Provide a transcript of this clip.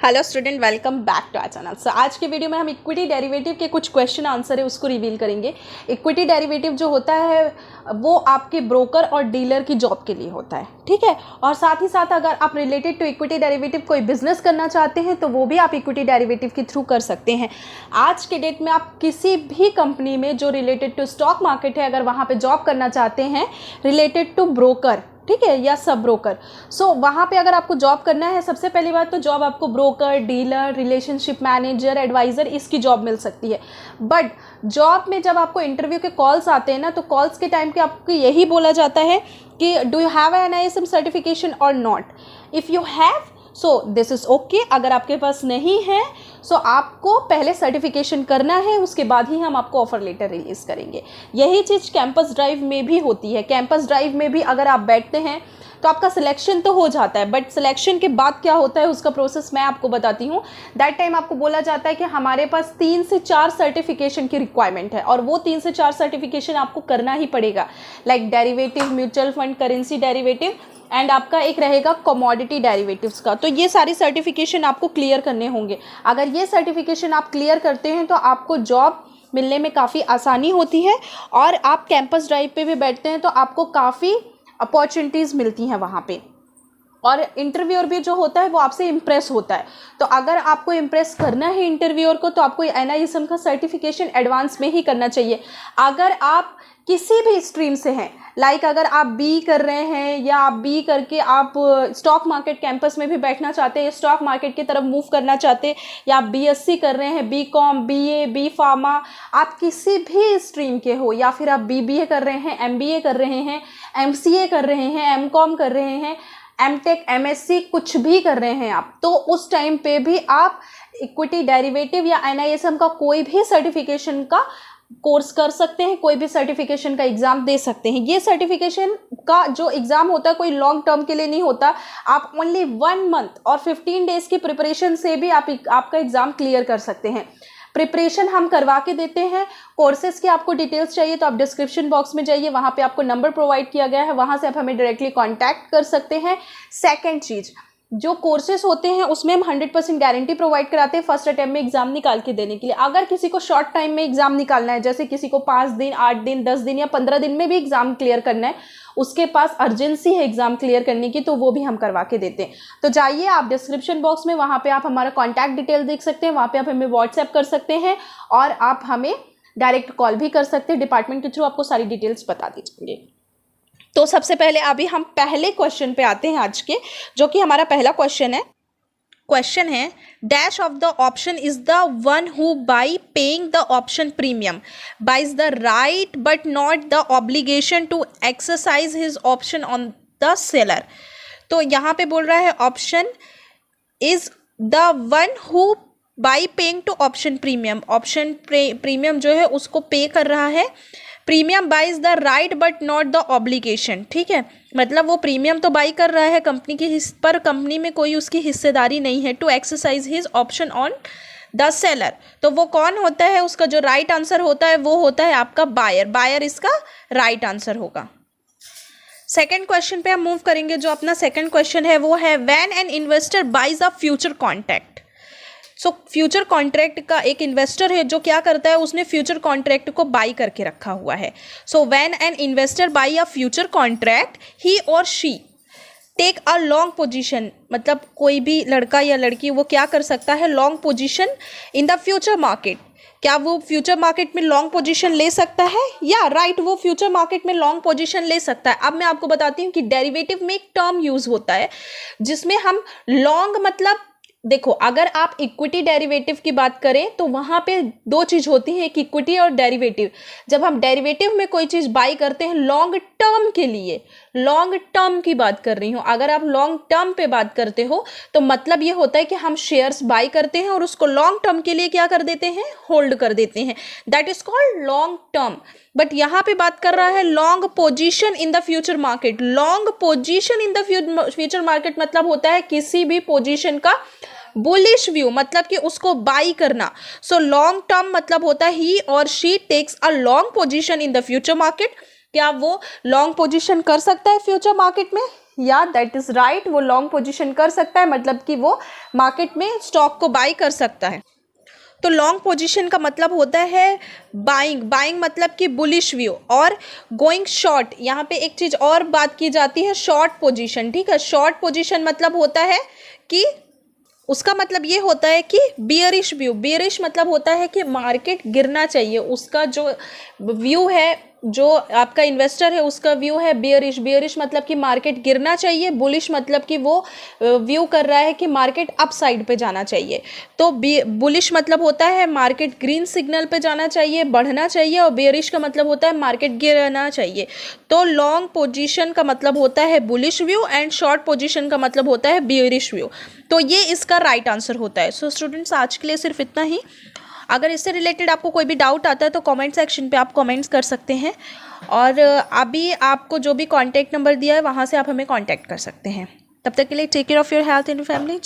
Hello student, welcome back to our channel. So आज के video में हम इक्विटी डेरिवेटिव के कुछ क्वेश्चन आंसर है उसको रिवील करेंगे। इक्विटी डेरिवेटिव जो होता है वो आपके ब्रोकर और डीलर की जॉब के लिए होता है, ठीक है। और साथ ही साथ अगर आप रिलेटेड टू इक्विटी डेरिवेटिव कोई बिजनेस करना चाहते हैं तो वो भी आप इक्विटी डेरिवेटिव के थ्रू कर सकते हैं। आज के डेट में आप किसी भी कंपनी में जो रिलेटेड टू स्टॉक मार्केट है, अगर वहाँ पर जॉब करना चाहते हैं रिलेटेड टू ब्रोकर, ठीक है, या सब ब्रोकर, सो वहाँ पे अगर आपको जॉब करना है, सबसे पहली बात तो जॉब आपको broker, dealer, relationship manager, adviser, इसकी जॉब मिल सकती है। बट जॉब में जब आपको इंटरव्यू के कॉल्स आते हैं ना, तो कॉल्स के टाइम पे आपको यही बोला जाता है कि do you have an NISM certification और not. If you have so this is okay. अगर आपके पास नहीं है सो आपको पहले सर्टिफिकेशन करना है, उसके बाद ही हम आपको ऑफर लेटर रिलीज़ करेंगे। यही चीज़ कैंपस ड्राइव में भी होती है। कैंपस ड्राइव में भी अगर आप बैठते हैं तो आपका सिलेक्शन तो हो जाता है, बट सिलेक्शन के बाद क्या होता है उसका प्रोसेस मैं आपको बताती हूँ। दैट टाइम आपको बोला जाता है कि हमारे पास 3 से 4 सर्टिफिकेशन की रिक्वायरमेंट है और वो 3 से 4 सर्टिफिकेशन आपको करना ही पड़ेगा। Like derivative, mutual fund, currency derivative and आपका एक रहेगा कमोडिटी डेरिवेटिव्स का। तो ये सारी सर्टिफिकेशन आपको क्लियर करने होंगे। अगर ये सर्टिफिकेशन आप क्लियर करते हैं तो आपको जॉब मिलने में काफ़ी आसानी होती है और आप कैंपस ड्राइव पे भी बैठते हैं तो आपको काफ़ी अपॉर्चुनिटीज़ मिलती हैं वहाँ पे। और इंटरव्यूअर भी जो होता है वो आपसे इम्प्रेस होता है। तो अगर आपको इम्प्रेस करना है इंटरव्यूअर को तो आपको NISM का सर्टिफिकेशन एडवांस में ही करना चाहिए। अगर आप किसी भी स्ट्रीम से हैं, लाइक अगर आप बी कर रहे हैं या आप बी करके आप स्टॉक मार्केट कैंपस में भी बैठना चाहते हैं, स्टॉक मार्केट की तरफ मूव करना चाहते हैं, या आप BSc कर रहे हैं, BCom, BA, B फार्मा, आप किसी भी स्ट्रीम के हो, या फिर आप BBA कर रहे हैं, MBA कर रहे हैं, MCA कर रहे हैं, MCom कर रहे हैं, MTech, MSc कुछ भी कर रहे हैं आप, तो उस टाइम पे भी आप इक्विटी डेरिवेटिव या NISM का कोई भी सर्टिफिकेशन का कोर्स कर सकते हैं, कोई भी सर्टिफिकेशन का एग्जाम दे सकते हैं। ये सर्टिफिकेशन का जो एग्जाम होता है कोई लॉन्ग टर्म के लिए नहीं होता। आप ओनली 1 मंथ और 15 डेज की प्रिपरेशन से भी आपका एग्जाम क्लियर कर सकते हैं। प्रिपरेशन हम करवा के देते हैं। कोर्सेज की आपको डिटेल्स चाहिए तो आप डिस्क्रिप्शन बॉक्स में जाइए, वहाँ पे आपको नंबर प्रोवाइड किया गया है, वहाँ से आप हमें डायरेक्टली कांटेक्ट कर सकते हैं। सेकंड चीज़, जो कोर्सेज होते हैं उसमें हम 100% गारंटी प्रोवाइड कराते हैं फर्स्ट अटेम्प्ट में एग्जाम निकाल के देने के लिए। अगर किसी को शॉर्ट टाइम में एग्जाम निकालना है, जैसे किसी को 5 दिन, 8 दिन, 10 दिन या 15 दिन में भी एग्जाम क्लियर करना है, उसके पास अर्जेंसी है एग्जाम क्लियर करने की, तो वो भी हम करवा के देते हैं। तो जाइए आप डिस्क्रिप्शन बॉक्स में, वहाँ पे आप हमारा कॉन्टैक्ट डिटेल देख सकते हैं, वहाँ पे आप हमें व्हाट्सएप कर सकते हैं और आप हमें डायरेक्ट कॉल भी कर सकते हैं। डिपार्टमेंट के थ्रू आपको सारी डिटेल्स बता दी जाएंगे। तो सबसे पहले अभी हम पहले क्वेश्चन पे आते हैं आज के, जो कि हमारा पहला क्वेश्चन है। क्वेश्चन है, dash of the option is the one who by paying the option premium buys the right but not the obligation to exercise his option on the seller. तो यहाँ पे बोल रहा है option is the one who by paying to option premium. Option premium जो है उसको pay कर रहा है। Premium buys the right but not the obligation, ठीक है, मतलब वो प्रीमियम तो बाई कर रहा है कंपनी की पर कंपनी में कोई उसकी हिस्सेदारी नहीं है। To exercise his option on the seller, तो वो कौन होता है, उसका जो राइट आंसर होता है वो होता है आपका बायर। बायर इसका राइट आंसर होगा। सेकेंड क्वेश्चन पे हम मूव करेंगे। जो अपना सेकेंड क्वेश्चन है वो है, when an investor buys a future contract. So future contract का एक इन्वेस्टर है जो क्या करता है, उसने फ्यूचर कॉन्ट्रैक्ट को बाई करके रखा हुआ है। So when an investor buy a future contract he और she take a long position, मतलब कोई भी लड़का या लड़की वो क्या कर सकता है, long position in the future market. क्या वो फ्यूचर मार्केट में लॉन्ग पोजीशन ले सकता है? या राइट, वो फ्यूचर मार्केट में लॉन्ग पोजीशन ले सकता है। अब मैं आपको बताती हूँ कि डेरिवेटिव में एक टर्म यूज होता है जिसमें हम लॉन्ग, मतलब देखो अगर आप इक्विटी डेरिवेटिव की बात करें तो वहाँ पे 2 चीज़ होती है, एक इक्विटी और डेरिवेटिव। जब हम डेरिवेटिव में कोई चीज़ बाई करते हैं लॉन्ग टर्म के लिए, लॉन्ग टर्म की बात कर रही हूँ, अगर आप लॉन्ग टर्म पे बात करते हो तो मतलब ये होता है कि हम शेयर्स बाई करते हैं और उसको लॉन्ग टर्म के लिए क्या कर देते हैं, होल्ड कर देते हैं। That is called long term. But यहाँ पे बात कर रहा है long position in the future market. Long position in the future market मतलब होता है किसी भी पोजीशन का बुलिश व्यू, मतलब कि उसको बाई करना। सो लॉन्ग टर्म मतलब होता है ही और she takes a long position in the future market. क्या वो लॉन्ग पोजीशन कर सकता है फ्यूचर मार्केट में? या दैट इज़ राइट, वो लॉन्ग पोजीशन कर सकता है, मतलब कि वो मार्केट में स्टॉक को बाई कर सकता है। तो लॉन्ग पोजीशन का मतलब होता है बाइंग, बाइंग मतलब कि बुलिश व्यू, और गोइंग शॉर्ट, यहाँ पे एक चीज़ और बात की जाती है, शॉर्ट पोजीशन, ठीक है। शॉर्ट पोजीशन मतलब होता है कि उसका मतलब ये होता है कि बियरिश व्यू, बियरिश मतलब होता है कि मार्केट गिरना चाहिए, उसका जो व्यू है, जो आपका इन्वेस्टर है उसका व्यू है बियरिश, बियरिश मतलब कि मार्केट गिरना चाहिए, बुलिश मतलब कि वो व्यू कर रहा है कि मार्केट अप साइड पे जाना चाहिए। तो बुलिश मतलब होता है मार्केट ग्रीन सिग्नल पे जाना चाहिए, बढ़ना चाहिए, और बियरिश का मतलब होता है मार्केट गिरना चाहिए। तो लॉन्ग पोजीशन का मतलब होता है bullish view and short position का मतलब होता है बियरिश व्यू। तो ये इसका राइट आंसर होता है। सो स्टूडेंट्स, आज के लिए सिर्फ इतना ही। अगर इससे रिलेटेड आपको कोई भी डाउट आता है तो कमेंट सेक्शन पे आप कमेंट्स कर सकते हैं, और अभी आपको जो भी कॉन्टैक्ट नंबर दिया है वहाँ से आप हमें कॉन्टैक्ट कर सकते हैं। तब तक के लिए take care of your health and family.